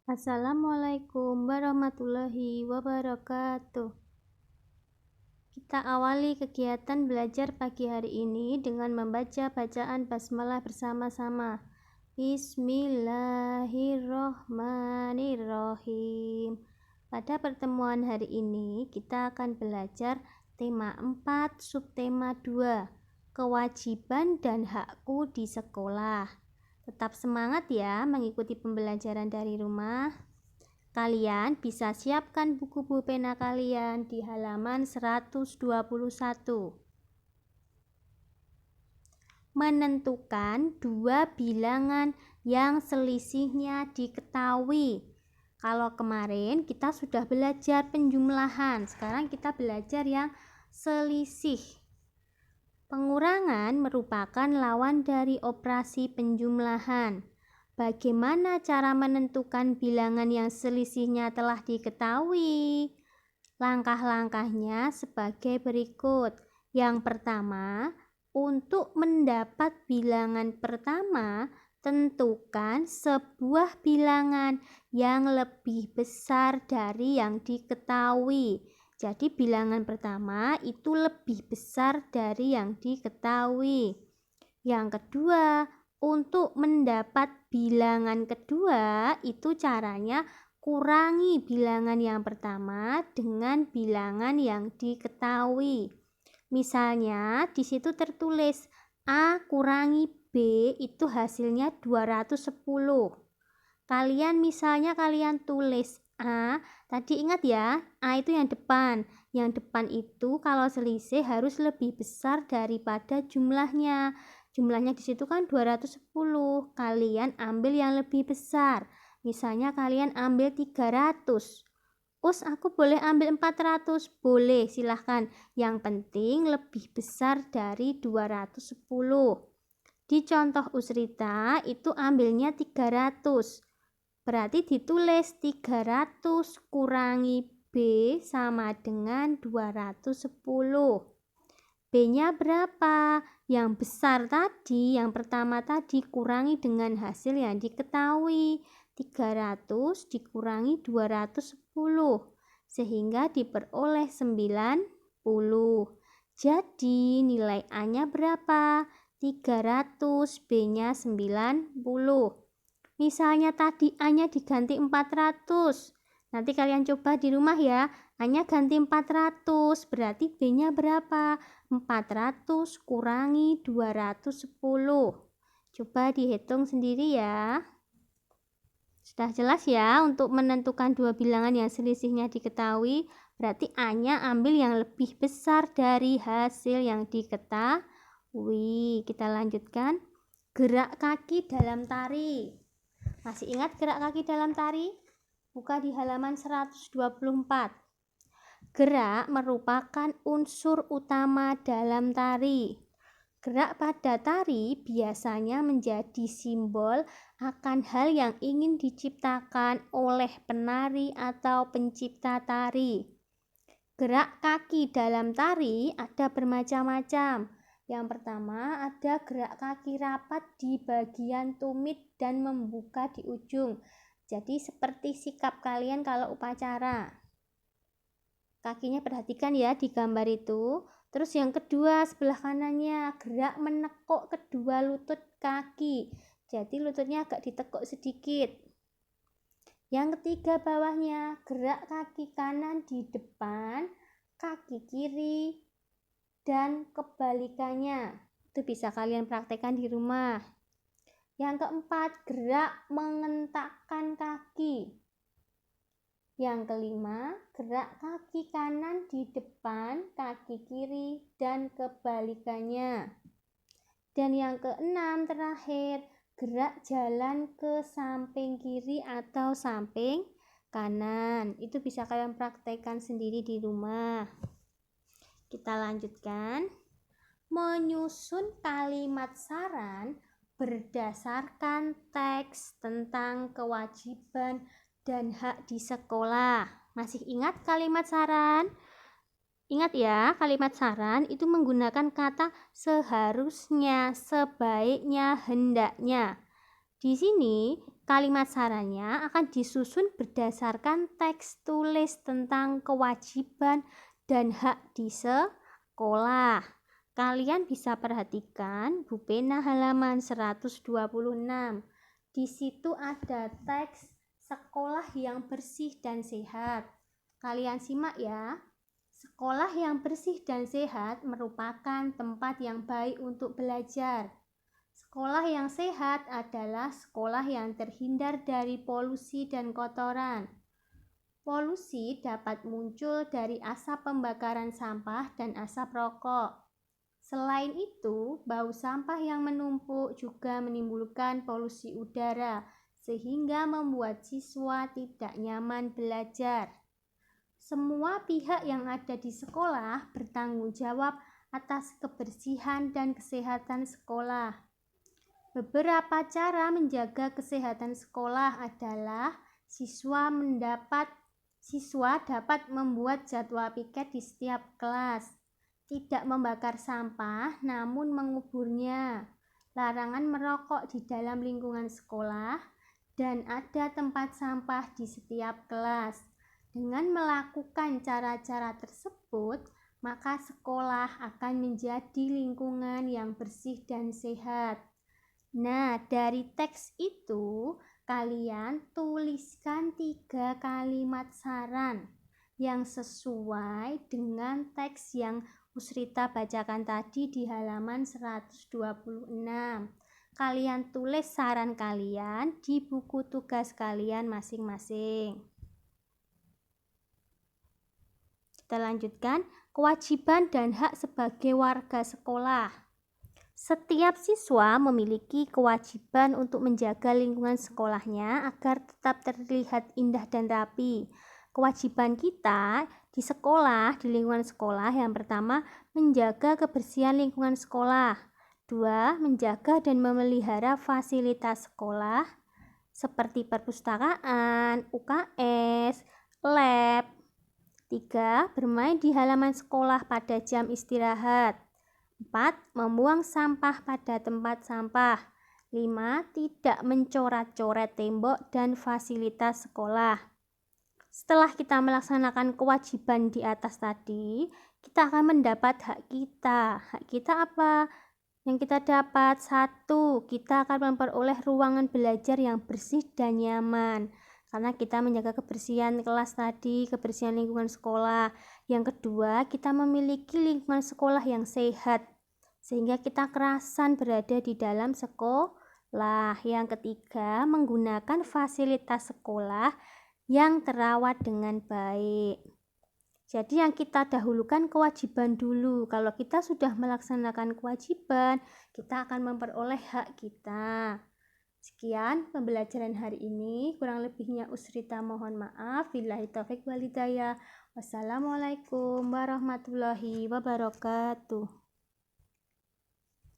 Assalamualaikum warahmatullahi wabarakatuh. Kita awali kegiatan belajar pagi hari ini dengan membaca bacaan basmalah bersama-sama. Bismillahirrohmanirrohim. Pada pertemuan hari ini kita akan belajar tema 4, subtema 2, kewajiban dan hakku di sekolah. Tetap semangat ya mengikuti pembelajaran dari rumah. Kalian bisa siapkan buku pulpena kalian di halaman 121. Menentukan dua bilangan yang selisihnya diketahui. Kalau kemarin kita sudah belajar penjumlahan, sekarang kita belajar yang selisih. Pengurangan merupakan lawan dari operasi penjumlahan. Bagaimana cara menentukan bilangan yang selisihnya telah diketahui? Langkah-langkahnya sebagai berikut. Yang pertama, untuk mendapat bilangan pertama, tentukan sebuah bilangan yang lebih besar dari yang diketahui. Jadi bilangan pertama itu lebih besar dari yang diketahui. Yang kedua, untuk mendapat bilangan kedua itu caranya kurangi bilangan yang pertama dengan bilangan yang diketahui. Misalnya di situ tertulis A kurangi B itu hasilnya 210. Kalian tulis A, tadi ingat ya, A itu yang depan. Yang depan itu kalau selisih harus lebih besar daripada jumlahnya. Jumlahnya di situ kan 210. Kalian ambil yang lebih besar. Misalnya kalian ambil 300. Aku boleh ambil 400? Boleh, silahkan. Yang penting lebih besar dari 210. Di contoh Usrita itu ambilnya 300. Berarti ditulis 300 kurangi B sama dengan 210. B-nya berapa? Yang besar tadi, yang pertama tadi kurangi dengan hasil yang diketahui. 300 dikurangi 210 sehingga diperoleh 90. Jadi nilai A-nya berapa? 300, B-nya 90. Misalnya tadi A-nya diganti 400. Nanti kalian coba di rumah ya. A-nya ganti 400. Berarti B-nya berapa? 400 kurangi 210. Coba dihitung sendiri ya. Sudah jelas ya untuk menentukan dua bilangan yang selisihnya diketahui. Berarti A-nya ambil yang lebih besar dari hasil yang diketahui. Kita lanjutkan. Gerak kaki dalam tari. Masih ingat gerak kaki dalam tari? Buka di halaman 124. Gerak merupakan unsur utama dalam tari. Gerak pada tari biasanya menjadi simbol akan hal yang ingin diciptakan oleh penari atau pencipta tari. Gerak kaki dalam tari ada bermacam-macam. Yang pertama ada gerak kaki rapat di bagian tumit dan membuka di ujung. Jadi seperti sikap kalian kalau upacara. Kakinya perhatikan ya di gambar itu. Terus yang kedua sebelah kanannya gerak menekuk kedua lutut kaki. Jadi lututnya agak ditekuk sedikit. Yang ketiga bawahnya gerak kaki kanan di depan, kaki kiri dan kebalikannya. Itu bisa kalian praktekkan di rumah. Yang keempat, gerak mengentakkan kaki. Yang kelima, gerak kaki kanan di depan, kaki kiri dan kebalikannya. Dan yang keenam terakhir, gerak jalan ke samping kiri atau samping kanan. Itu bisa kalian praktekkan sendiri di rumah. Kita lanjutkan. Menyusun kalimat saran berdasarkan teks tentang kewajiban dan hak di sekolah. Masih ingat kalimat saran? Ingat ya, kalimat saran itu menggunakan kata seharusnya, sebaiknya, hendaknya. Di sini Kalimat sarannya akan disusun berdasarkan teks tulis tentang kewajiban dan hak di sekolah. Kalian bisa perhatikan Bu Pena halaman 126. Di situ ada teks sekolah yang bersih dan sehat. Kalian simak ya. Sekolah yang bersih dan sehat merupakan tempat yang baik untuk belajar. Sekolah yang sehat adalah sekolah yang terhindar dari polusi dan kotoran. Polusi dapat muncul dari asap pembakaran sampah dan asap rokok. Selain itu, bau sampah yang menumpuk juga menimbulkan polusi udara, sehingga membuat siswa tidak nyaman belajar. Semua pihak yang ada di sekolah bertanggung jawab atas kebersihan dan kesehatan sekolah. Beberapa cara menjaga kesehatan sekolah adalah siswa dapat membuat jadwal piket di setiap kelas, tidak membakar sampah namun menguburnya, larangan merokok di dalam lingkungan sekolah, dan ada tempat sampah di setiap kelas. Dengan melakukan cara-cara tersebut, maka sekolah akan menjadi lingkungan yang bersih dan sehat. Nah, dari teks itu kalian tuliskan 3 kalimat saran yang sesuai dengan teks yang Usrita bacakan tadi di halaman 126. Kalian tulis saran kalian di buku tugas kalian masing-masing. Kita lanjutkan, kewajiban dan hak sebagai warga sekolah. Setiap siswa memiliki kewajiban untuk menjaga lingkungan sekolahnya agar tetap terlihat indah dan rapi. Kewajiban kita di sekolah, di lingkungan sekolah, yang pertama, menjaga kebersihan lingkungan sekolah. 2. Menjaga dan memelihara fasilitas sekolah seperti perpustakaan, UKS, lab. 3. Bermain di halaman sekolah pada jam istirahat. 4. Membuang sampah pada tempat sampah. 5. Tidak mencoret-coret tembok dan fasilitas sekolah. Setelah kita melaksanakan kewajiban di atas tadi, kita akan mendapat hak kita. Hak kita apa? Yang kita dapat, 1. Kita akan memperoleh ruangan belajar yang bersih dan nyaman, karena kita menjaga kebersihan kelas tadi, kebersihan lingkungan sekolah. Yang kedua, kita memiliki lingkungan sekolah yang sehat, sehingga kita kerasan berada di dalam sekolah. Yang ketiga, menggunakan fasilitas sekolah yang terawat dengan baik. Jadi yang kita dahulukan kewajiban dulu. Kalau kita sudah melaksanakan kewajiban, kita akan memperoleh hak kita. Sekian pembelajaran hari ini, kurang lebihnya Usrita mohon maaf. Billahi taufik wal hidayah. Wassalamualaikum warahmatullahi wabarakatuh.